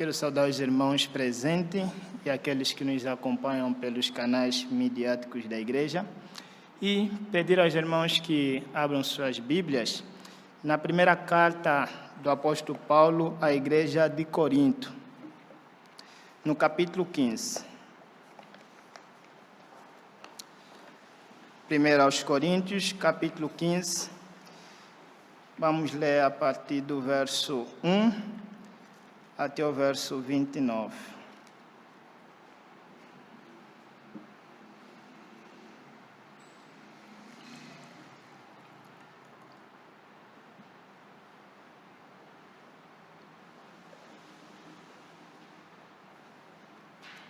Quero saudar os irmãos presentes e aqueles que nos acompanham pelos canais midiáticos da igreja e pedir aos irmãos que abram suas Bíblias na primeira carta do apóstolo Paulo à igreja de Corinto, no capítulo 15. 1 aos Coríntios, capítulo 15. Vamos ler a partir do verso 1 até o verso 29.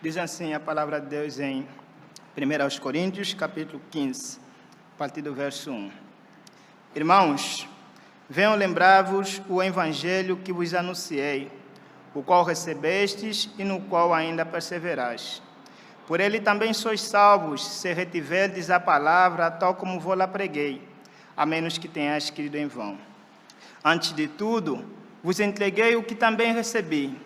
Diz assim a palavra de Deus em 1 aos Coríntios, capítulo 15, a partir do verso 1. Irmãos, venham lembrar-vos o evangelho que vos anunciei, o qual recebestes e no qual ainda perseverais. Por ele também sois salvos, se retiverdes a palavra, tal como vou-la preguei, a menos que tenhais crido em vão. Antes de tudo, vos entreguei o que também recebi,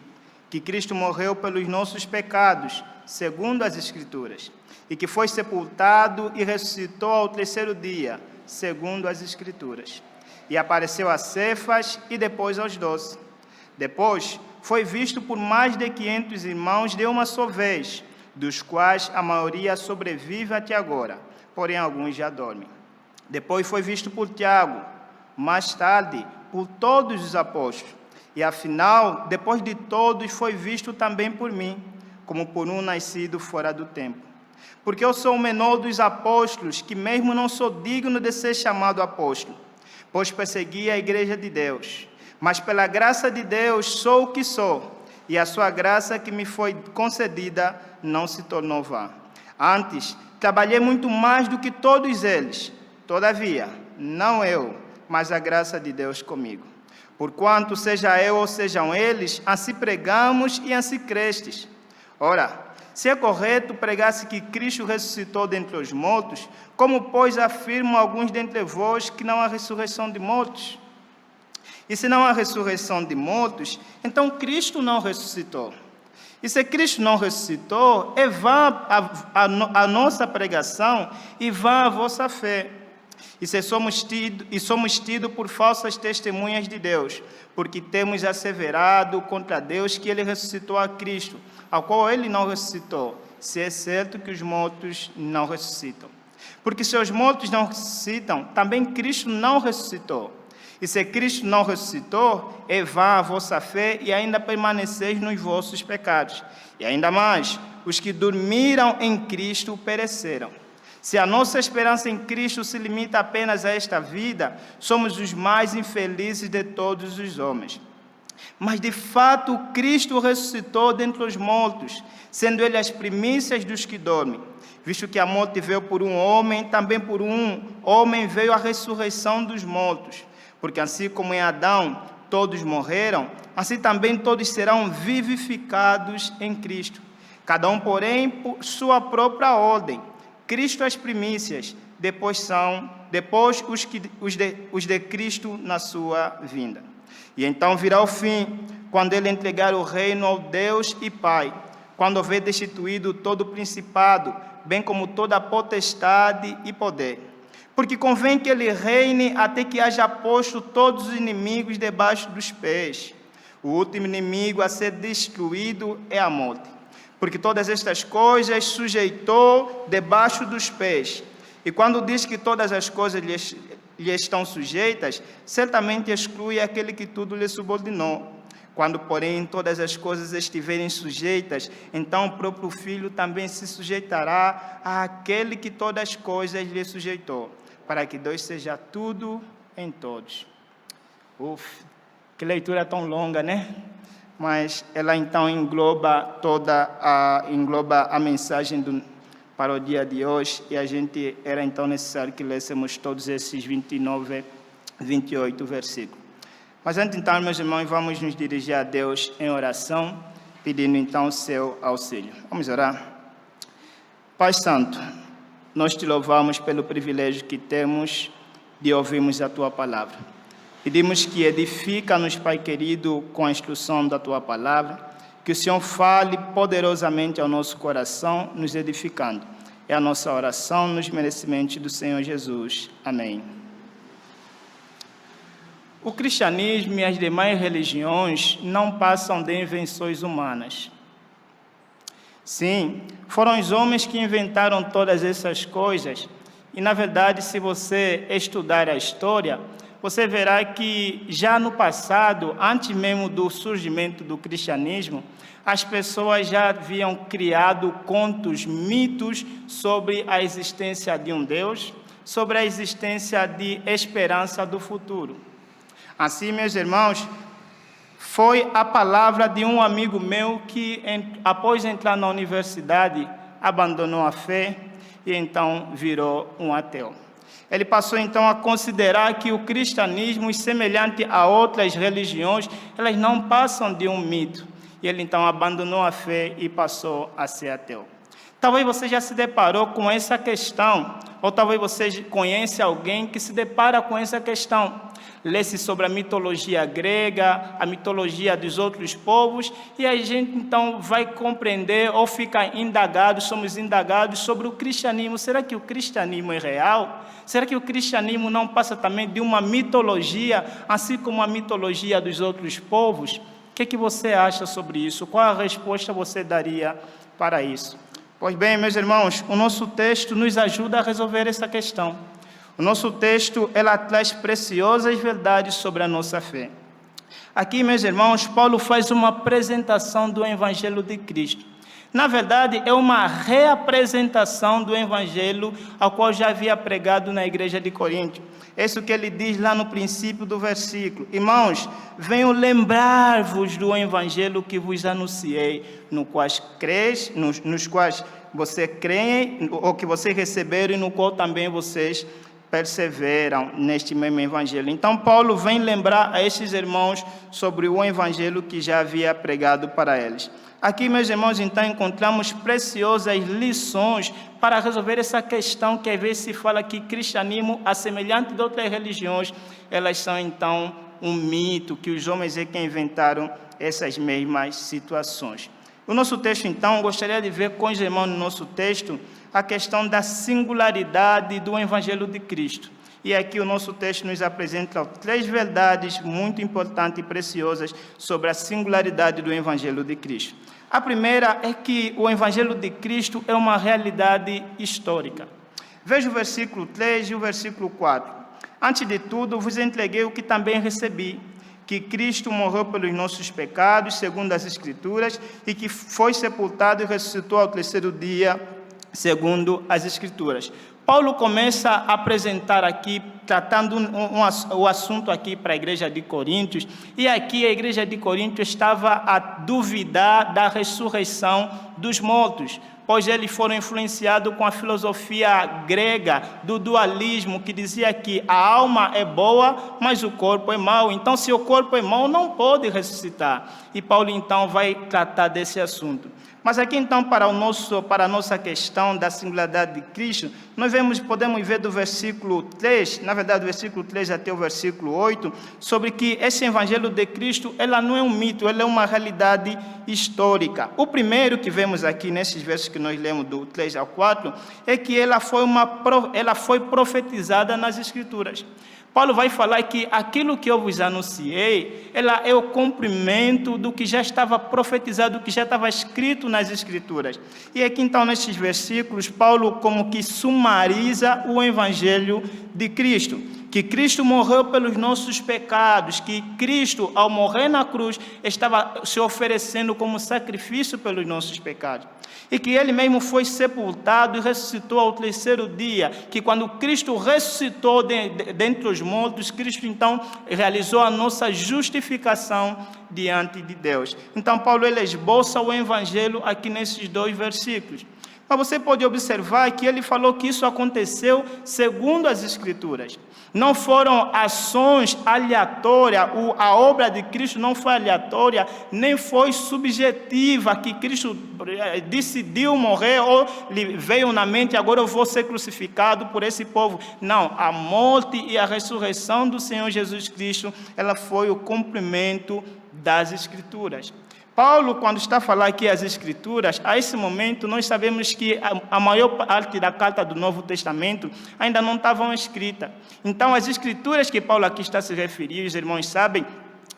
que Cristo morreu pelos nossos pecados, segundo as Escrituras, e que foi sepultado e ressuscitou ao terceiro dia, segundo as Escrituras. E apareceu a Cefas e depois aos 12. Depois, foi visto por mais de 500 irmãos de uma só vez, dos quais a maioria sobrevive até agora, porém alguns já dormem. Depois foi visto por Tiago, mais tarde por todos os apóstolos, e afinal, depois de todos, foi visto também por mim, como por um nascido fora do tempo. Porque eu sou o menor dos apóstolos, que mesmo não sou digno de ser chamado apóstolo, pois persegui a igreja de Deus. Mas pela graça de Deus sou o que sou, e a sua graça que me foi concedida não se tornou vã. Antes, trabalhei muito mais do que todos eles. Todavia, não eu, mas a graça de Deus comigo. Porquanto, seja eu ou sejam eles, assim pregamos e assim crestes. Ora, se é correto pregar-se que Cristo ressuscitou dentre os mortos, como, pois, afirmam alguns dentre vós que não há ressurreição de mortos? E se não há ressurreição de mortos, então Cristo não ressuscitou. E se Cristo não ressuscitou, é vã a nossa pregação e vã a vossa fé. E somos tidos por falsas testemunhas de Deus, porque temos asseverado contra Deus que Ele ressuscitou a Cristo, ao qual Ele não ressuscitou, se é certo que os mortos não ressuscitam. Porque se os mortos não ressuscitam, também Cristo não ressuscitou. E se Cristo não ressuscitou, é vã a vossa fé e ainda permaneceis nos vossos pecados. E ainda mais, os que dormiram em Cristo pereceram. Se a nossa esperança em Cristo se limita apenas a esta vida, somos os mais infelizes de todos os homens. Mas, de fato, Cristo ressuscitou dentre os mortos, sendo Ele as primícias dos que dormem. Visto que a morte veio por um homem, também por um homem veio a ressurreição dos mortos. Porque assim como em Adão todos morreram, assim também todos serão vivificados em Cristo. Cada um, porém, por sua própria ordem. Cristo as primícias, depois os de Cristo na sua vinda. E então virá o fim, quando Ele entregar o reino ao Deus e Pai, quando houver destituído todo o principado, bem como toda a potestade e poder. Porque convém que Ele reine até que haja posto todos os inimigos debaixo dos pés. O último inimigo a ser destruído é a morte. Porque todas estas coisas sujeitou debaixo dos pés. E quando diz que todas as coisas lhe estão sujeitas, certamente exclui aquele que tudo lhe subordinou. Quando, porém, todas as coisas estiverem sujeitas, então o próprio Filho também se sujeitará àquele que todas as coisas lhe sujeitou, para que Deus seja tudo em todos. Que leitura tão longa, né? Mas ela então engloba a mensagem para o dia de hoje, e era então necessário que lêssemos todos esses 28 versículos. Mas antes então, meus irmãos, vamos nos dirigir a Deus em oração, pedindo então o seu auxílio. Vamos orar? Pai Santo, nós te louvamos pelo privilégio que temos de ouvirmos a Tua Palavra. Pedimos que edifica-nos, Pai querido, com a instrução da Tua Palavra, Que o Senhor fale poderosamente ao nosso coração, nos edificando. É a nossa oração nos merecimentos do Senhor Jesus. Amém. O cristianismo e as demais religiões não passam de invenções humanas. Sim, foram os homens que inventaram todas essas coisas. E, na verdade, se você estudar a história, você verá que já no passado, antes mesmo do surgimento do cristianismo, as pessoas já haviam criado contos, mitos sobre a existência de um Deus, sobre a existência de esperança do futuro. Assim, meus irmãos, foi a palavra de um amigo meu que, após entrar na universidade, abandonou a fé e então virou um ateu. Ele passou então a considerar que o cristianismo, semelhante a outras religiões, elas não passam de um mito. E ele então abandonou a fé e passou a ser ateu. Talvez você já se deparou com essa questão, ou talvez você conhece alguém que se depara com essa questão. Lê-se sobre a mitologia grega, a mitologia dos outros povos, e a gente então vai compreender ou fica indagado, somos indagados sobre o cristianismo. Será que o cristianismo é real? Será que o cristianismo não passa também de uma mitologia, assim como a mitologia dos outros povos? O que você acha sobre isso? Qual a resposta você daria para isso? Pois bem, meus irmãos, o nosso texto nos ajuda a resolver essa questão. O nosso texto, ela traz preciosas verdades sobre a nossa fé. Aqui, meus irmãos, Paulo faz uma apresentação do Evangelho de Cristo. Na verdade, é uma reapresentação do Evangelho ao qual já havia pregado na igreja de Corinto. É isso que ele diz lá no princípio do versículo. Irmãos, venho lembrar-vos do Evangelho que vos anunciei, nos quais você crê, ou que vocês receberam e no qual também vocês perseveram neste mesmo Evangelho. Então, Paulo vem lembrar a estes irmãos sobre o Evangelho que já havia pregado para eles. Aqui, meus irmãos, então, encontramos preciosas lições para resolver essa questão que às vezes se fala que cristianismo, a semelhante de outras religiões, elas são, então, um mito, que os homens é que inventaram essas mesmas situações. O nosso texto, então, gostaria de ver com os irmãos no nosso texto a questão da singularidade do Evangelho de Cristo. E aqui o nosso texto nos apresenta 3 verdades muito importantes e preciosas sobre a singularidade do Evangelho de Cristo. A primeira é que o Evangelho de Cristo é uma realidade histórica. Veja o versículo 3 e o versículo 4. Antes de tudo, vos entreguei o que também recebi, que Cristo morreu pelos nossos pecados, segundo as Escrituras, e que foi sepultado e ressuscitou ao 3º dia, segundo as Escrituras. Paulo começa a apresentar aqui, tratando o assunto aqui para a igreja de Coríntios, e aqui a igreja de Coríntios estava a duvidar da ressurreição dos mortos, pois eles foram influenciados com a filosofia grega do dualismo, que dizia que a alma é boa, mas o corpo é mau. Então, se o corpo é mau, não pode ressuscitar. E Paulo, então, vai tratar desse assunto. Mas aqui, então, para a nossa questão da singularidade de Cristo, nós podemos ver do versículo 3, na verdade, do versículo 3 até o versículo 8, sobre que esse Evangelho de Cristo, ela não é um mito, ela é uma realidade histórica. O primeiro que vemos aqui, nesses versos que nós lemos do 3 ao 4, é que ela foi profetizada nas Escrituras. Paulo vai falar que aquilo que eu vos anunciei, ela é o cumprimento do que já estava profetizado, do que já estava escrito nas Escrituras. E aqui então, nesses versículos, Paulo como que sumariza o Evangelho de Cristo. Que Cristo morreu pelos nossos pecados, que Cristo, ao morrer na cruz, estava se oferecendo como sacrifício pelos nossos pecados. E que Ele mesmo foi sepultado e ressuscitou ao 3º dia, que quando Cristo ressuscitou dentre os mortos, Cristo então realizou a nossa justificação diante de Deus. Então Paulo ele esboça o Evangelho aqui nesses 2 versículos. Mas você pode observar que ele falou que isso aconteceu segundo as Escrituras. Não foram ações aleatórias, a obra de Cristo não foi aleatória, nem foi subjetiva, que Cristo decidiu morrer ou lhe veio na mente, agora eu vou ser crucificado por esse povo. Não, a morte e a ressurreição do Senhor Jesus Cristo, ela foi o cumprimento das Escrituras. Paulo, quando está a falar aqui as Escrituras, a esse momento nós sabemos que a maior parte da carta do Novo Testamento ainda não estavam escritas. Então, as Escrituras que Paulo aqui está a se referir, os irmãos sabem,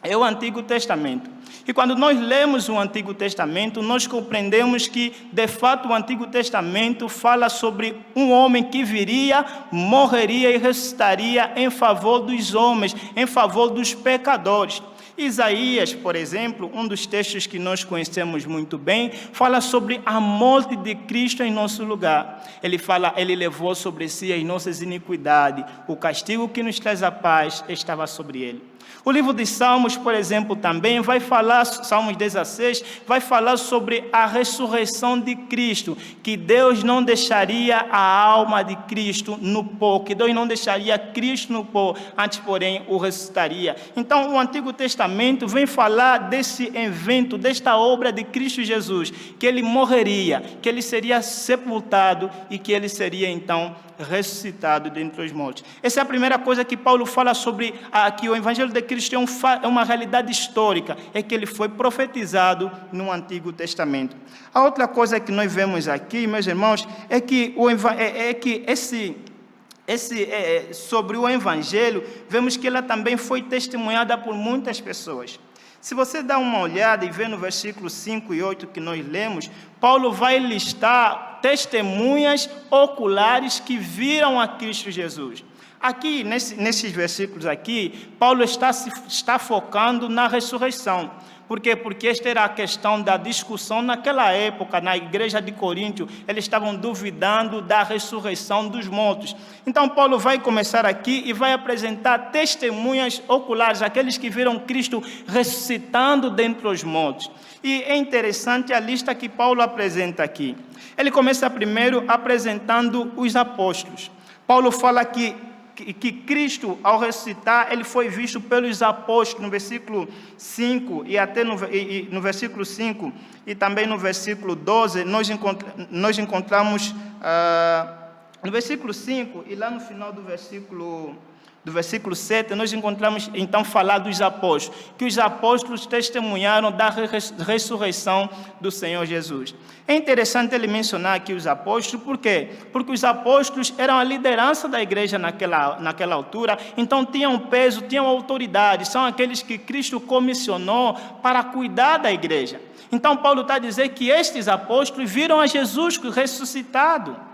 é o Antigo Testamento. E quando nós lemos o Antigo Testamento, nós compreendemos que, de fato, o Antigo Testamento fala sobre um homem que viria, morreria e ressuscitaria em favor dos homens, em favor dos pecadores. Isaías, por exemplo, um dos textos que nós conhecemos muito bem, fala sobre a morte de Cristo em nosso lugar. Ele levou sobre si as nossas iniquidades, o castigo que nos traz a paz estava sobre ele. O livro de Salmos, por exemplo, também vai falar, Salmos 16, vai falar sobre a ressurreição de Cristo, que Deus não deixaria a alma de Cristo no pó, que Deus não deixaria Cristo no pó, antes, porém, o ressuscitaria. Então, o Antigo Testamento vem falar desse evento, desta obra de Cristo Jesus, que ele morreria, que ele seria sepultado e que ele seria, então, ressuscitado dentre os mortos. Essa é a primeira coisa que Paulo fala sobre que o Evangelho de Cristo é uma realidade histórica, é que ele foi profetizado no Antigo Testamento. A outra coisa que nós vemos aqui, meus irmãos, é que sobre o Evangelho, vemos que ela também foi testemunhada por muitas pessoas. Se você dá uma olhada e vê no versículo 5 e 8 que nós lemos, Paulo vai listar testemunhas oculares que viram a Cristo Jesus. Aqui, nesses versículos aqui, Paulo está focando na ressurreição. Por quê? Porque esta era a questão da discussão naquela época, na igreja de Coríntio, eles estavam duvidando da ressurreição dos mortos. Então, Paulo vai começar aqui e vai apresentar testemunhas oculares, aqueles que viram Cristo ressuscitando dentre os mortos. E é interessante a lista que Paulo apresenta aqui. Ele começa primeiro apresentando os apóstolos. Paulo fala que Cristo, ao ressuscitar, ele foi visto pelos apóstolos, no versículo 5, e até no versículo 5, e também no versículo 12, nós encontramos, no versículo 5, e lá no final do versículo 7, nós encontramos, então, falar dos apóstolos, que os apóstolos testemunharam da ressurreição do Senhor Jesus. É interessante ele mencionar aqui os apóstolos, por quê? Porque os apóstolos eram a liderança da igreja naquela altura, então tinham peso, tinham autoridade, são aqueles que Cristo comissionou para cuidar da igreja. Então, Paulo está a dizer que estes apóstolos viram a Jesus ressuscitado.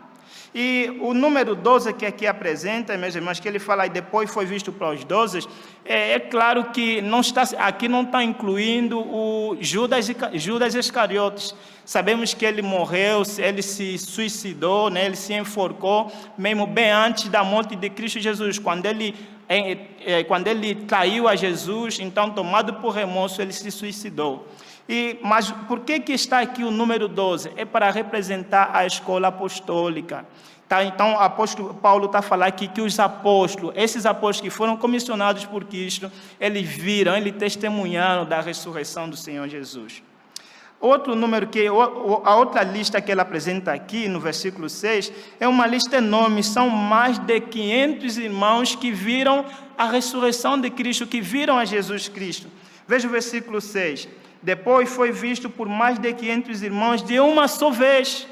E o número 12 que aqui apresenta, meus irmãos, que ele fala e depois foi visto para os 12, é claro que aqui não está incluindo o Judas Iscariotes. Sabemos que ele morreu, ele se suicidou, né? Ele se enforcou, mesmo bem antes da morte de Cristo Jesus. Quando ele traiu a Jesus, então, tomado por remorso, ele se suicidou. Mas por que está aqui o número 12? É para representar a escola apostólica. Tá? Então, o apóstolo Paulo está a falar aqui que os apóstolos, esses apóstolos que foram comissionados por Cristo, eles viram, eles testemunharam da ressurreição do Senhor Jesus. Outro número a outra lista que ele apresenta aqui no versículo 6 é uma lista enorme, são mais de 500 irmãos que viram a ressurreição de Cristo, que viram a Jesus Cristo. Veja o versículo 6. Depois foi visto por mais de 500 irmãos de uma só vez.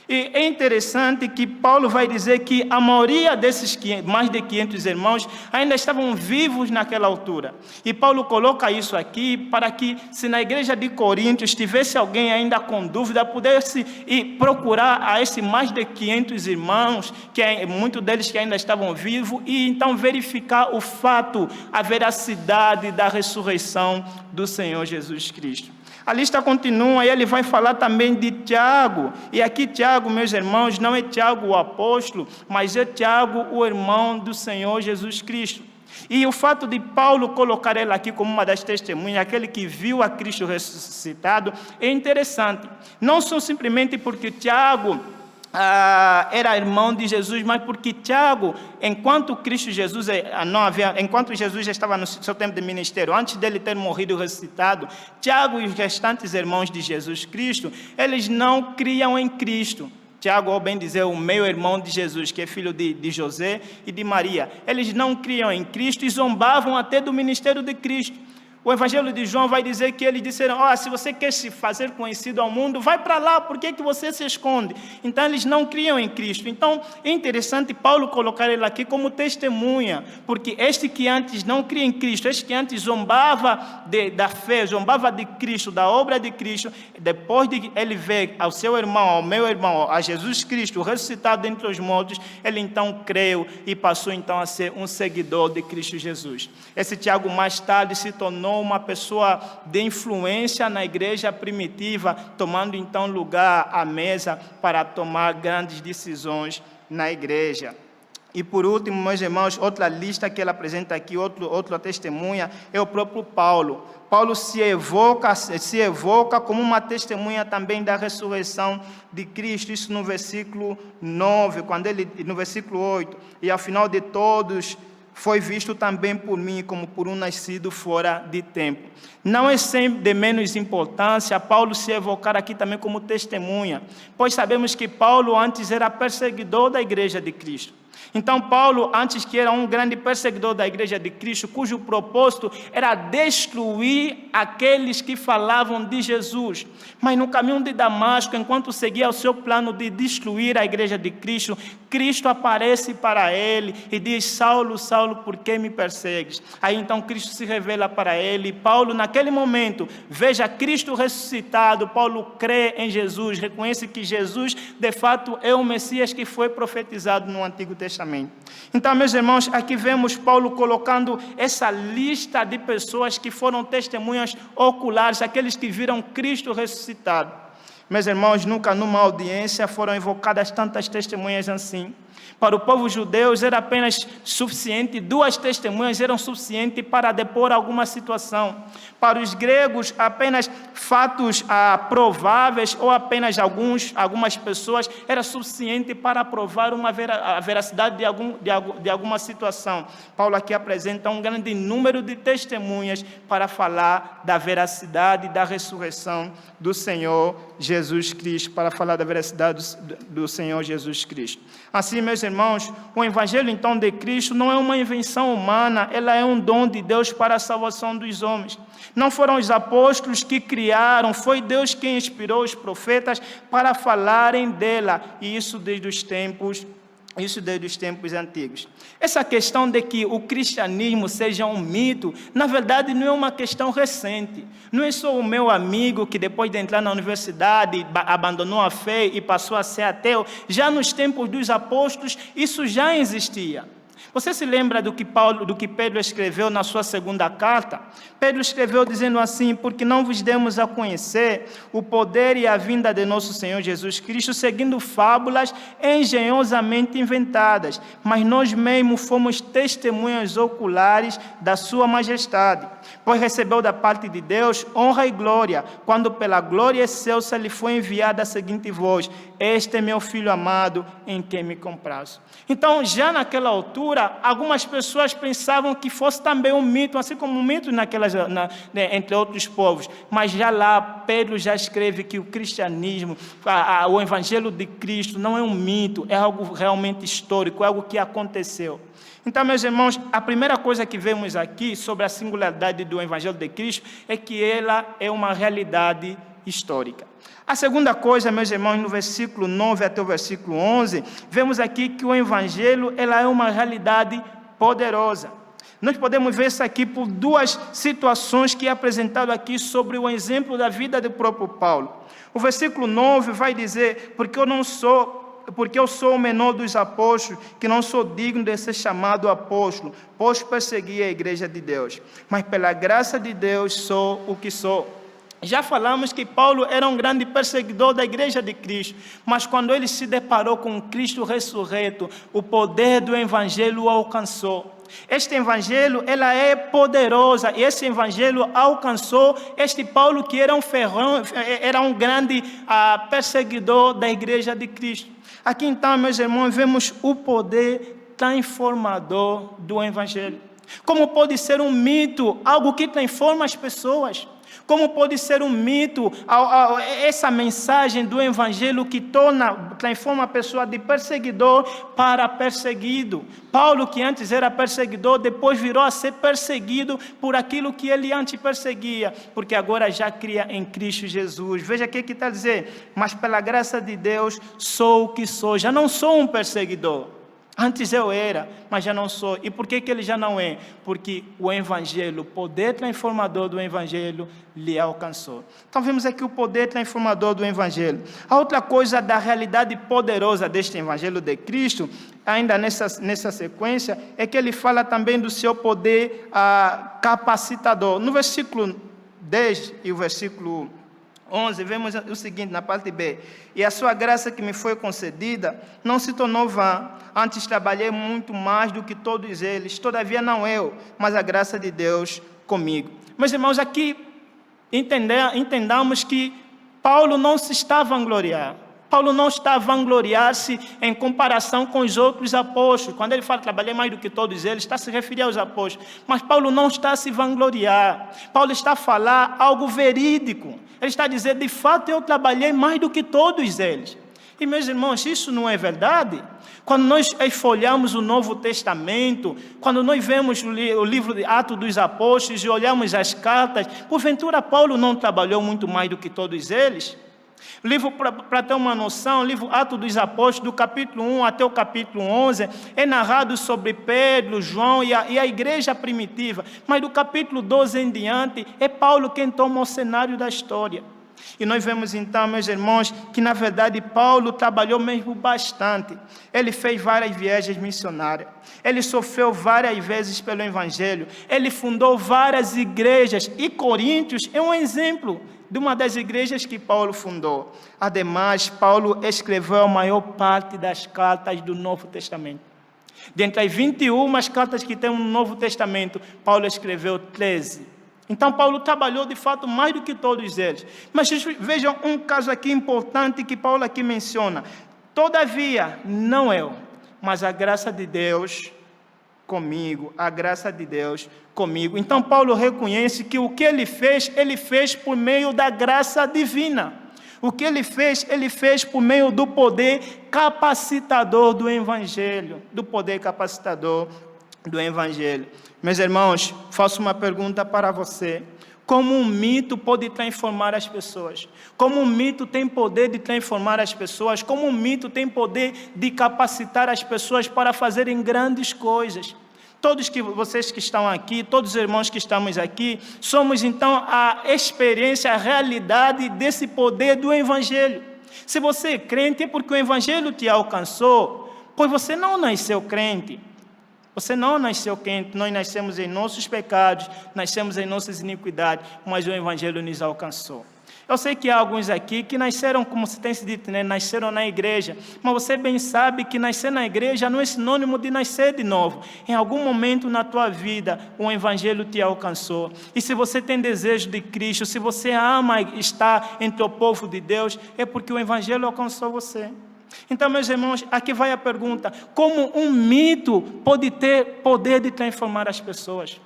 E é interessante que Paulo vai dizer que a maioria desses mais de 500 irmãos ainda estavam vivos naquela altura. E Paulo coloca isso aqui para que, se na igreja de Corinto tivesse alguém ainda com dúvida, pudesse ir procurar a esses mais de 500 irmãos, muitos deles que ainda estavam vivos, e então verificar o fato, a veracidade da ressurreição do Senhor Jesus Cristo. A lista continua e ele vai falar também de Tiago. E aqui Tiago, meus irmãos, não é Tiago o apóstolo, mas é Tiago o irmão do Senhor Jesus Cristo. E o fato de Paulo colocar ele aqui como uma das testemunhas, aquele que viu a Cristo ressuscitado, é interessante. Não só simplesmente porque Tiago era irmão de Jesus, mas porque Tiago, enquanto Jesus estava no seu tempo de ministério, antes dele ter morrido e ressuscitado, Tiago e os restantes irmãos de Jesus Cristo, eles não criam em Cristo. Tiago, ou bem dizer, o meio-irmão de Jesus, que é filho de José e de Maria, eles não criam em Cristo e zombavam até do ministério de Cristo. O Evangelho de João vai dizer que eles disseram, se você quer se fazer conhecido ao mundo, vai para lá, por que você se esconde? Então eles não criam em Cristo. Então é interessante Paulo colocar ele aqui como testemunha, porque este que antes não cria em Cristo, este que antes zombava da fé, zombava de Cristo, da obra de Cristo, depois de ele ver ao seu irmão, ao meu irmão, a Jesus Cristo ressuscitado dentre os mortos, ele então creu e passou então a ser um seguidor de Cristo Jesus. Esse Tiago mais tarde se tornou uma pessoa de influência na igreja primitiva, tomando então lugar à mesa para tomar grandes decisões na igreja. E por último, meus irmãos, outra lista que ele apresenta aqui, outra testemunha, é o próprio Paulo. Paulo se evoca como uma testemunha também da ressurreição de Cristo, isso no versículo 9, no versículo 8, e ao final de todos, foi visto também por mim como por um nascido fora de tempo. Não é sempre de menos importância Paulo se evocar aqui também como testemunha, pois sabemos que Paulo antes era perseguidor da igreja de Cristo. Então Paulo, antes que era um grande perseguidor da igreja de Cristo, cujo propósito era destruir aqueles que falavam de Jesus. Mas no caminho de Damasco, enquanto seguia o seu plano de destruir a igreja de Cristo, Cristo aparece para ele e diz, Saulo, Saulo, por que me persegues? Aí então Cristo se revela para ele, e Paulo naquele momento, veja Cristo ressuscitado, Paulo crê em Jesus, reconhece que Jesus de fato é o Messias que foi profetizado no Antigo Testamento. Então, meus irmãos, aqui vemos Paulo colocando essa lista de pessoas que foram testemunhas oculares, aqueles que viram Cristo ressuscitado. Meus irmãos, nunca numa audiência foram evocadas tantas testemunhas assim. Para o povo judeu era apenas suficiente, 2 testemunhas eram suficientes para depor alguma situação. Para os gregos, apenas fatos prováveis ou apenas algumas pessoas era suficiente para provar a veracidade de alguma situação. Paulo aqui apresenta um grande número de testemunhas para falar da veracidade da ressurreição do Senhor Jesus Cristo, para falar da veracidade do Senhor Jesus Cristo. Assim, meus irmãos, o Evangelho então de Cristo não é uma invenção humana, ela é um dom de Deus para a salvação dos homens. Não foram os apóstolos que criaram, foi Deus quem inspirou os profetas para falarem dela, e isso desde os tempos antigos. Essa questão de que o cristianismo seja um mito, na verdade não é uma questão recente. Não é só o meu amigo que depois de entrar na universidade abandonou a fé e passou a ser ateu. Já nos tempos dos apóstolos isso já existia. Você se lembra do que Pedro escreveu na sua segunda carta? Pedro escreveu dizendo assim, porque não vos demos a conhecer o poder e a vinda de nosso Senhor Jesus Cristo, seguindo fábulas engenhosamente inventadas, mas nós mesmos fomos testemunhas oculares da sua majestade, pois recebeu da parte de Deus honra e glória, quando pela glória excelsa lhe foi enviada a seguinte voz, este é meu Filho amado, em quem me comprazo. Então, já naquela altura, algumas pessoas pensavam que fosse também um mito, assim como um mito entre outros povos. Mas já lá, Pedro já escreve que o cristianismo, o Evangelho de Cristo não é um mito, é algo realmente histórico, é algo que aconteceu. Então, meus irmãos, a primeira coisa que vemos aqui sobre a singularidade do Evangelho de Cristo é que ela é uma realidade histórica. A segunda coisa, meus irmãos, no versículo 9 até o versículo 11, vemos aqui que o Evangelho ela é uma realidade poderosa. Nós podemos ver isso aqui por 2 situações que é apresentado aqui sobre o exemplo da vida do próprio Paulo. O versículo 9 vai dizer, porque eu sou o menor dos apóstolos, que não sou digno de ser chamado apóstolo, pois persegui a igreja de Deus. Mas pela graça de Deus sou o que sou. Já falamos que Paulo era um grande perseguidor da igreja de Cristo, mas quando ele se deparou com Cristo ressurreto, o poder do Evangelho o alcançou. Este Evangelho, ela é poderosa, e esse Evangelho alcançou este Paulo que era um grande perseguidor da igreja de Cristo. Aqui então, meus irmãos, vemos o poder transformador do Evangelho. Como pode ser um mito, algo que transforma as pessoas? Como pode ser um mito essa mensagem do Evangelho que transforma a pessoa de perseguidor para perseguido? Paulo, que antes era perseguidor, depois virou a ser perseguido por aquilo que ele antes perseguia, porque agora já cria em Cristo Jesus. Veja aqui que está a dizer: mas pela graça de Deus sou o que sou. Já não sou um perseguidor. Antes eu era, mas já não sou. E por que ele já não é? Porque o Evangelho, o poder transformador do Evangelho, lhe alcançou. Então vemos aqui o poder transformador do Evangelho. A outra coisa da realidade poderosa deste Evangelho de Cristo, ainda nessa sequência, é que ele fala também do seu poder capacitador. No versículo 10 e o versículo 11, vemos o seguinte, na parte B: e a sua graça que me foi concedida não se tornou vã, antes trabalhei muito mais do que todos eles, todavia não eu, mas a graça de Deus comigo. Meus irmãos, aqui entendamos que Paulo não se está a vangloriar. Paulo não está a vangloriar-se em comparação com os outros apóstolos. Quando ele fala trabalhei mais do que todos eles, está a se referir aos apóstolos. Mas Paulo não está a se vangloriar. Paulo está a falar algo verídico. Ele está a dizer: de fato eu trabalhei mais do que todos eles. E meus irmãos, isso não é verdade? Quando nós esfolhamos o Novo Testamento, quando nós vemos o livro de Atos dos Apóstolos e olhamos as cartas, porventura Paulo não trabalhou muito mais do que todos eles? O livro, para ter uma noção, o livro Atos dos Apóstolos, do capítulo 1 até o capítulo 11, é narrado sobre Pedro, João e a igreja primitiva. Mas do capítulo 12 em diante, é Paulo quem toma o cenário da história. E nós vemos então, meus irmãos, que na verdade Paulo trabalhou mesmo bastante. Ele fez várias viagens missionárias. Ele sofreu várias vezes pelo Evangelho. Ele fundou várias igrejas. E Coríntios é um exemplo de uma das igrejas que Paulo fundou. Ademais, Paulo escreveu a maior parte das cartas do Novo Testamento. Dentre as 21 cartas que tem no Novo Testamento, Paulo escreveu 13. Então, Paulo trabalhou, de fato, mais do que todos eles. Mas vejam um caso aqui importante que Paulo aqui menciona. Todavia, não eu, mas a graça de Deus comigo, a graça de Deus comigo. Então, Paulo reconhece que o que ele fez por meio da graça divina. O que ele fez por meio do poder capacitador do Evangelho, do poder capacitador do Evangelho. Meus irmãos, faço uma pergunta para você. Como um mito pode transformar as pessoas? Como um mito tem poder de transformar as pessoas? Como um mito tem poder de capacitar as pessoas para fazerem grandes coisas? Todos vocês que estão aqui, todos os irmãos que estamos aqui, somos então a experiência, a realidade desse poder do Evangelho. Se você é crente, é porque o Evangelho te alcançou, pois você não nasceu crente. Você não nasceu crente, nós nascemos em nossos pecados, nascemos em nossas iniquidades, mas o Evangelho nos alcançou. Eu sei que há alguns aqui que nasceram, como se tem se dito, né? Nasceram na igreja, mas você bem sabe que nascer na igreja não é sinônimo de nascer de novo. Em algum momento na tua vida, o Evangelho te alcançou. E se você tem desejo de Cristo, se você ama estar entre o povo de Deus, é porque o Evangelho alcançou você. Então, meus irmãos, aqui vai a pergunta: como um mito pode ter poder de transformar as pessoas?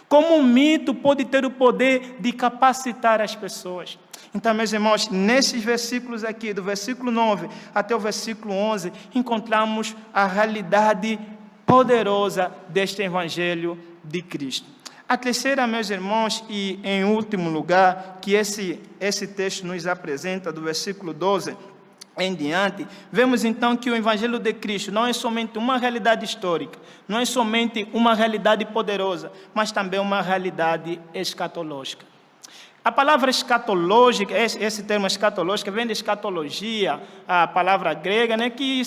Como um mito pode ter o poder de capacitar as pessoas? Então, meus irmãos, nesses versículos aqui, do versículo 9 até o versículo 11, encontramos a realidade poderosa deste Evangelho de Cristo. A terceira, meus irmãos, e em último lugar, que esse texto nos apresenta, do versículo 12 em diante, vemos então que o Evangelho de Cristo não é somente uma realidade histórica, não é somente uma realidade poderosa, mas também uma realidade escatológica. A palavra escatológica, esse termo escatológica, vem de escatologia, a palavra grega, né, que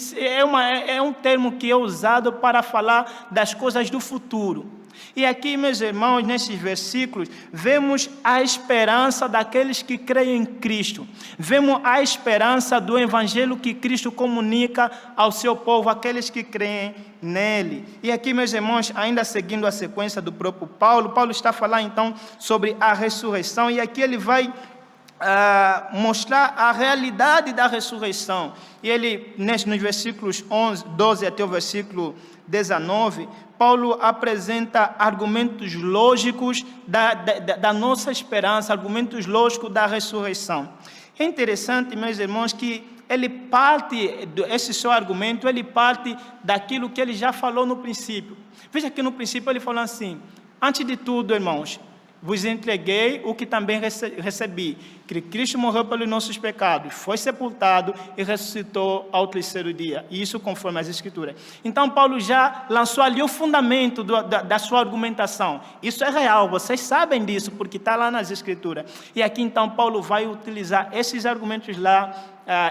é um termo que é usado para falar das coisas do futuro. E aqui, meus irmãos, nesses versículos, vemos a esperança daqueles que creem em Cristo. Vemos a esperança do Evangelho que Cristo comunica ao seu povo, aqueles que creem nele. E aqui, meus irmãos, ainda seguindo a sequência do próprio Paulo está falando então sobre a ressurreição. E aqui ele vai mostrar a realidade da ressurreição. E ele, nos versículos 12 até o versículo 19, Paulo apresenta argumentos lógicos da nossa esperança, argumentos lógicos da ressurreição. É interessante, meus irmãos, que esse seu argumento, ele parte daquilo que ele já falou no princípio. Veja que no princípio ele falou assim: antes de tudo, irmãos, vos entreguei o que também recebi, que Cristo morreu pelos nossos pecados, foi sepultado e ressuscitou ao terceiro dia. E isso conforme as Escrituras. Então, Paulo já lançou ali o fundamento da sua argumentação. Isso é real, vocês sabem disso, porque está lá nas Escrituras. E aqui, então, Paulo vai utilizar esses argumentos lá,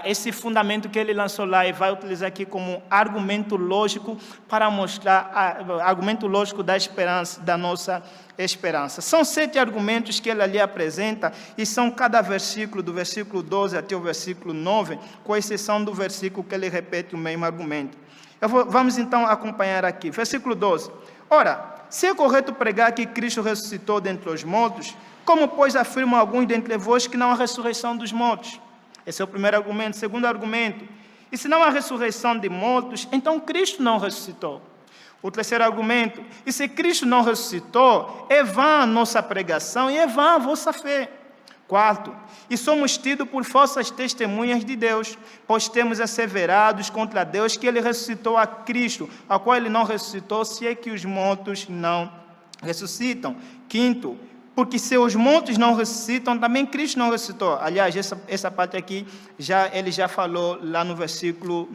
esse fundamento que ele lançou lá, e vai utilizar aqui como argumento lógico para mostrar, argumento lógico da esperança, da nossa esperança. São 7 argumentos que ele ali apresenta, e são cada versículo, do versículo 12 até o versículo 9, com exceção do versículo que ele repete o mesmo argumento. Vamos então acompanhar aqui. Versículo 12. Ora, se é correto pregar que Cristo ressuscitou dentre os mortos, como, pois, afirmam alguns dentre vós que não há ressurreição dos mortos? Esse é o primeiro argumento. Segundo argumento: e se não há ressurreição de mortos, então Cristo não ressuscitou. O terceiro argumento: e se Cristo não ressuscitou, é vã a nossa pregação e é vã a vossa fé. Quarto: e somos tidos por falsas testemunhas de Deus, pois temos asseverados contra Deus que Ele ressuscitou a Cristo, a qual Ele não ressuscitou, se é que os mortos não ressuscitam. Quinto: porque se os mortos não ressuscitam, também Cristo não ressuscitou. Aliás, essa parte aqui, ele já falou lá no versículo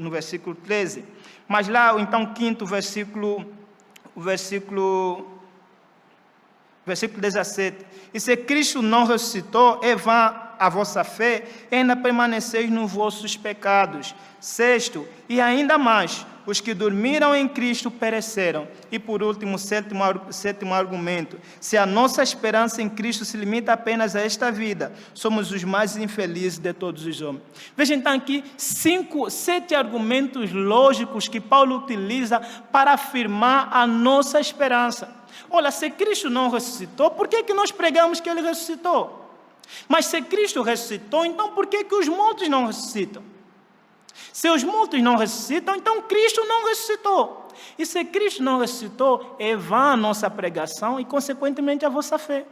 13. Mas lá, então, quinto versículo 17. E se Cristo não ressuscitou, é vã a vossa fé, e ainda permaneceis nos vossos pecados. Sexto, e ainda mais, os que dormiram em Cristo pereceram. E por último, sétimo argumento: se a nossa esperança em Cristo se limita apenas a esta vida, somos os mais infelizes de todos os homens. Veja então aqui 7 argumentos lógicos que Paulo utiliza para afirmar a nossa esperança. Olha, se Cristo não ressuscitou, por que nós pregamos que Ele ressuscitou? Mas se Cristo ressuscitou, então por que os mortos não ressuscitam? Se os mortos não ressuscitam, então Cristo não ressuscitou. E se Cristo não ressuscitou, é vã a nossa pregação e, consequentemente, a vossa fé.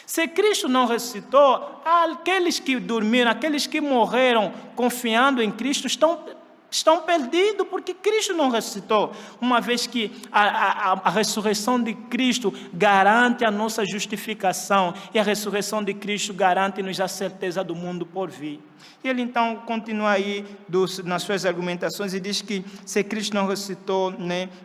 Se Cristo não ressuscitou, aqueles que dormiram, aqueles que morreram confiando em Cristo, estão perdidos, porque Cristo não ressuscitou, uma vez que a ressurreição de Cristo garante a nossa justificação, e a ressurreição de Cristo garante-nos a certeza do mundo por vir. E ele então continua aí nas suas argumentações e diz que se Cristo não ressuscitou,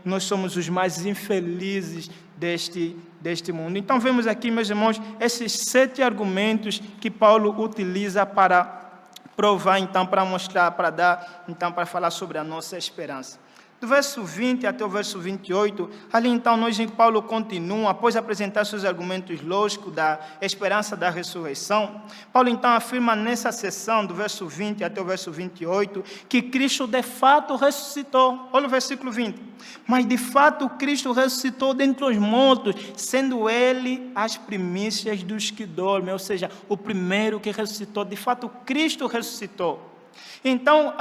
nós somos os mais infelizes deste mundo. Então vemos aqui, meus irmãos, esses 7 argumentos que Paulo utiliza para provar, então, para mostrar, para falar sobre a nossa esperança. Do verso 20 até o verso 28, ali então Paulo continua, após apresentar seus argumentos lógicos da esperança da ressurreição, Paulo então afirma nessa seção, do verso 20 até o verso 28, que Cristo de fato ressuscitou. Olha o versículo 20. Mas de fato Cristo ressuscitou dentre os mortos, sendo Ele as primícias dos que dormem, ou seja, o primeiro que ressuscitou. De fato Cristo ressuscitou. Então,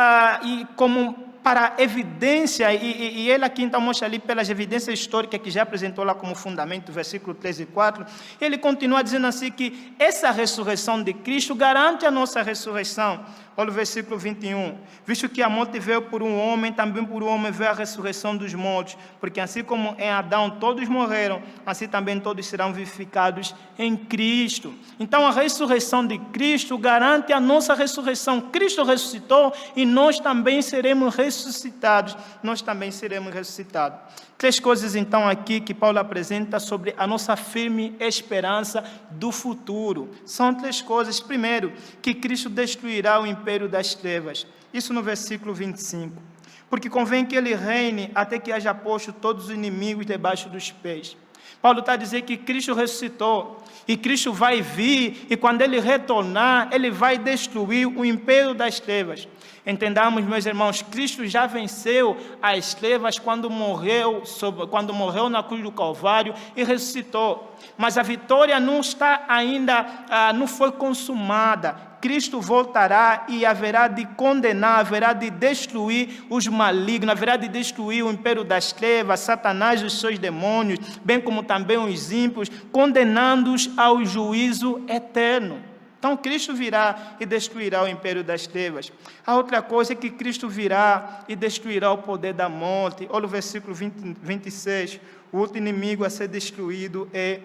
e como para evidência, e ele aqui então mostra ali pelas evidências históricas que já apresentou lá como fundamento, versículo 3 e 4, ele continua dizendo assim que essa ressurreição de Cristo garante a nossa ressurreição. Olha o versículo 21. Visto que a morte veio por um homem, também por um homem veio a ressurreição dos mortos. Porque assim como em Adão todos morreram, assim também todos serão vivificados em Cristo. Então a ressurreição de Cristo garante a nossa ressurreição. Cristo ressuscitou e nós também seremos ressuscitados. Nós também seremos ressuscitados. 3 coisas então aqui que Paulo apresenta sobre a nossa firme esperança do futuro. São 3 coisas. Primeiro, que Cristo destruirá o império das trevas. Isso no versículo 25. Porque convém que Ele reine até que haja posto todos os inimigos debaixo dos pés. Paulo está a dizer que Cristo ressuscitou e Cristo vai vir, e quando Ele retornar, Ele vai destruir o império das trevas. Entendamos, meus irmãos, Cristo já venceu as trevas quando morreu na cruz do Calvário e ressuscitou. Mas a vitória não está ainda, não foi consumada. Cristo voltará e haverá de condenar, haverá de destruir os malignos, haverá de destruir o império das trevas, Satanás e os seus demônios, bem como também os ímpios, condenando-os ao juízo eterno. Então Cristo virá e destruirá o império das trevas. A outra coisa é que Cristo virá e destruirá o poder da morte. Olha o versículo 26. O outro inimigo a ser destruído é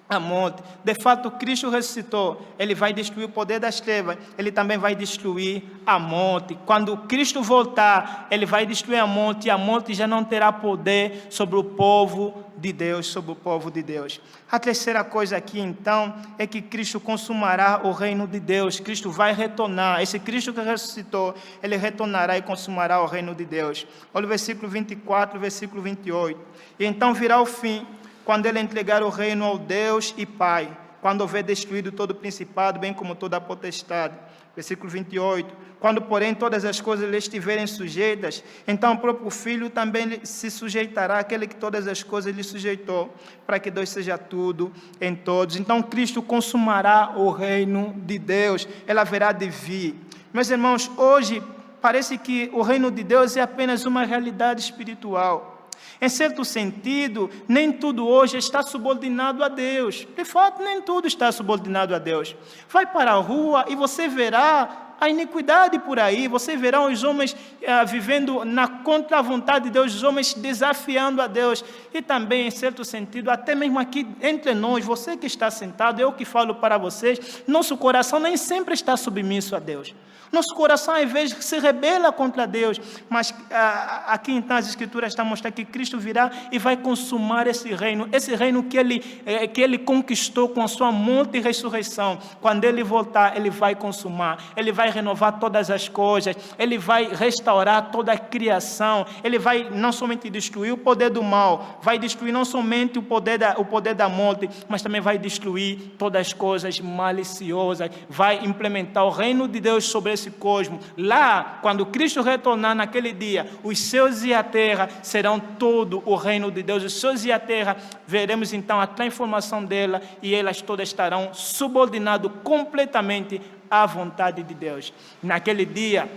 a morte. De fato, Cristo ressuscitou. Ele vai destruir o poder das trevas. Ele também vai destruir a morte. Quando Cristo voltar, ele vai destruir a morte. E a morte já não terá poder sobre o povo de Deus, sobre o povo de Deus. A terceira coisa aqui, então, é que Cristo consumará o reino de Deus. Cristo vai retornar. Esse Cristo que ressuscitou, ele retornará e consumará o reino de Deus. Olha o versículo 24, versículo 28. E então virá o fim, quando ele entregar o reino ao Deus e Pai, quando houver destruído todo o principado, bem como toda a potestade. Versículo 28. Quando, porém, todas as coisas lhe estiverem sujeitas, então o próprio Filho também se sujeitará àquele que todas as coisas lhe sujeitou, para que Deus seja tudo em todos. Então Cristo consumará o reino de Deus, ele haverá de vir. Meus irmãos, hoje parece que o reino de Deus é apenas uma realidade espiritual. Em certo sentido, nem tudo hoje está subordinado a Deus. De fato, nem tudo está subordinado a Deus. Vai para a rua e você verá a iniquidade por aí. Você verá os homens vivendo na contra a vontade de Deus, os homens desafiando a Deus. E também, em certo sentido, até mesmo aqui entre nós, você que está sentado, eu que falo para vocês, nosso coração nem sempre está submisso a Deus. Nosso coração, às vezes, se rebela contra Deus, mas aqui então as Escrituras estão mostrando que Cristo virá e vai consumar esse reino que ele conquistou com a sua morte e ressurreição. Quando ele voltar, ele vai consumar, ele vai renovar todas as coisas, ele vai restaurar toda a criação, ele vai não somente destruir o poder do mal, vai destruir não somente o poder da morte, mas também vai destruir todas as coisas maliciosas, vai implementar o reino de Deus sobre esse cosmos. Lá, quando Cristo retornar naquele dia, os céus e a terra serão todo o reino de Deus. Os céus e a terra, veremos então a transformação dela e elas todas estarão subordinadas completamente à vontade de Deus. Naquele dia,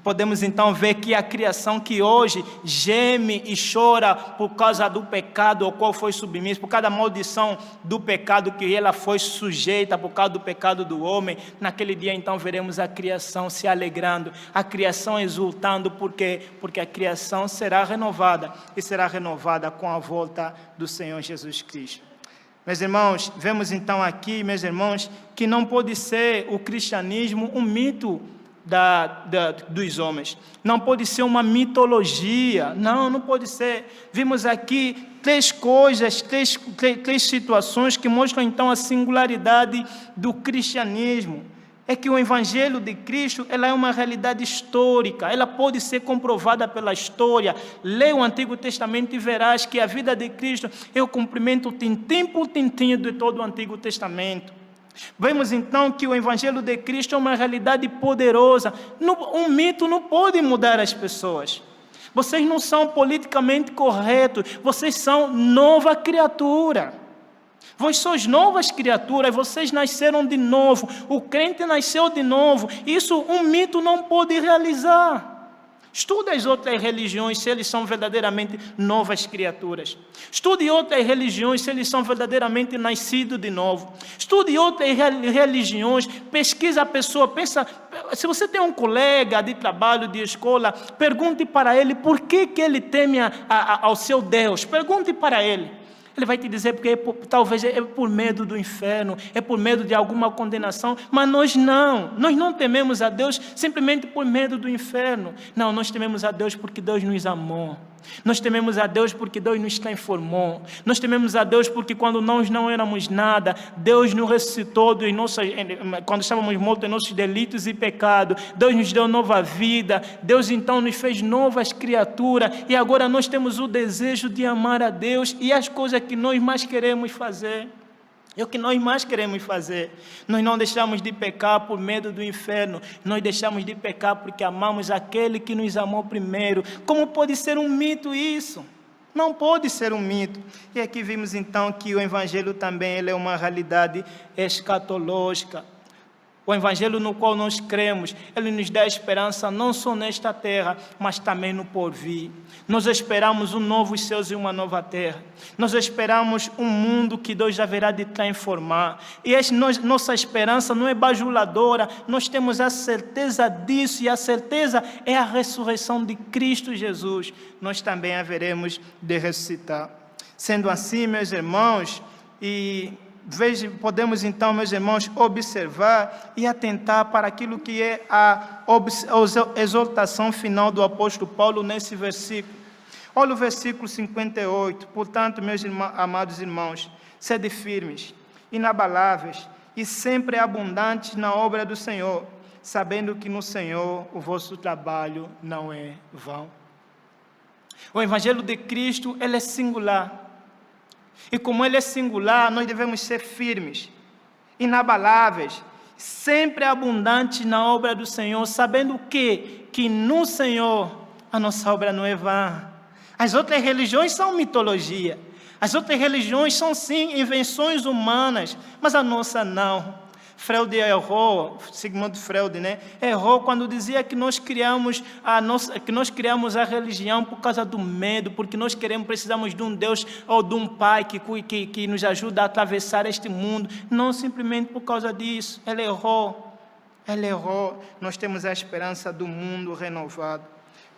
podemos então ver que a criação que hoje geme e chora por causa do pecado ao qual foi submissa, por causa da maldição do pecado que ela foi sujeita por causa do pecado do homem, naquele dia então veremos a criação se alegrando, a criação exultando, porque a criação será renovada e será renovada com a volta do Senhor Jesus Cristo. Meus irmãos, vemos então aqui, meus irmãos, que não pode ser o cristianismo um mito dos homens, não pode ser uma mitologia, não pode ser. Vimos aqui três coisas, três situações que mostram então a singularidade do cristianismo. É que o Evangelho de Cristo, ela é uma realidade histórica, ela pode ser comprovada pela história. Lê o Antigo Testamento e verás que a vida de Cristo é o cumprimento tintim por tintim de todo o Antigo Testamento. Vemos então que o Evangelho de Cristo é uma realidade poderosa. Um mito não pode mudar as pessoas. Vocês não são politicamente corretos, vocês são nova criatura. Vós sois novas criaturas, vocês nasceram de novo, o crente nasceu de novo. Isso um mito não pode realizar. Estude as outras religiões se eles são verdadeiramente novas criaturas. Estude outras religiões se eles são verdadeiramente nascidos de novo. Estude outras religiões, pesquisa a pessoa, pensa. Se você tem um colega de trabalho, de escola, pergunte para ele por que ele teme ao seu Deus. Pergunte para ele. Ele vai te dizer porque talvez é por medo do inferno, é por medo de alguma condenação, mas nós não tememos a Deus simplesmente por medo do inferno. Não, nós tememos a Deus porque Deus nos amou. Nós tememos a Deus porque Deus nos transformou. Nós tememos a Deus porque quando nós não éramos nada, Deus nos ressuscitou quando estávamos mortos em nossos delitos e pecados. Deus nos deu nova vida. Deus então nos fez novas criaturas. E agora nós temos o desejo de amar a Deus e as coisas que nós mais queremos fazer. É o que nós mais queremos fazer. Nós não deixamos de pecar por medo do inferno. Nós deixamos de pecar porque amamos aquele que nos amou primeiro. Como pode ser um mito isso? Não pode ser um mito. E aqui vimos então que o Evangelho também ele é uma realidade escatológica. O Evangelho no qual nós cremos, ele nos dá esperança não só nesta terra, mas também no porvir. Nós esperamos um novo céus e uma nova terra. Nós esperamos um mundo que Deus haverá de transformar. E nossa esperança não é bajuladora, nós temos a certeza disso, e a certeza é a ressurreição de Cristo Jesus. Nós também haveremos de ressuscitar. Sendo assim, meus irmãos, podemos então, meus irmãos, observar e atentar para aquilo que é a exortação final do apóstolo Paulo nesse versículo. Olha o versículo 58. Portanto, meus amados irmãos, sede firmes, inabaláveis e sempre abundantes na obra do Senhor, sabendo que no Senhor o vosso trabalho não é vão. O Evangelho de Cristo, ele é singular. E como ele é singular, nós devemos ser firmes, inabaláveis, sempre abundantes na obra do Senhor, sabendo que no Senhor a nossa obra não é vã. As outras religiões são mitologia. As outras religiões são sim invenções humanas, mas a nossa não. Freud errou, Sigmund Freud, errou quando dizia que nós criamos a religião por causa do medo, porque nós precisamos de um Deus ou de um Pai que nos ajuda a atravessar este mundo, não simplesmente por causa disso. Ele errou. Nós temos a esperança do mundo renovado.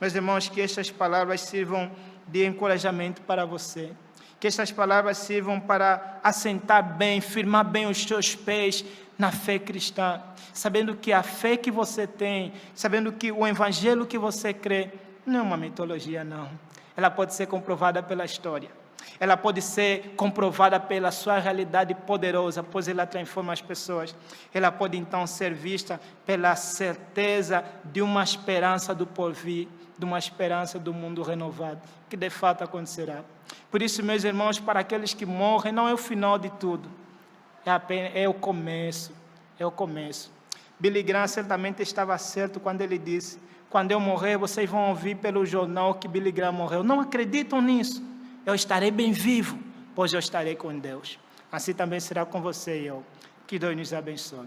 Meus irmãos, que estas palavras sirvam de encorajamento para você. Que estas palavras sirvam para assentar bem, firmar bem os seus pés na fé cristã, sabendo que a fé que você tem, sabendo que o Evangelho que você crê, não é uma mitologia, não. Ela pode ser comprovada pela história. Ela pode ser comprovada pela sua realidade poderosa, pois ela transforma as pessoas. Ela pode então ser vista pela certeza de uma esperança do porvir, de uma esperança do mundo renovado, que de fato acontecerá. Por isso, meus irmãos, para aqueles que morrem, não é o final de tudo. É o começo. Billy Graham certamente estava certo quando ele disse: quando eu morrer, vocês vão ouvir pelo jornal que Billy Graham morreu. Não acreditam nisso? Eu estarei bem vivo, pois eu estarei com Deus. Assim também será com você e eu. Que Deus nos abençoe.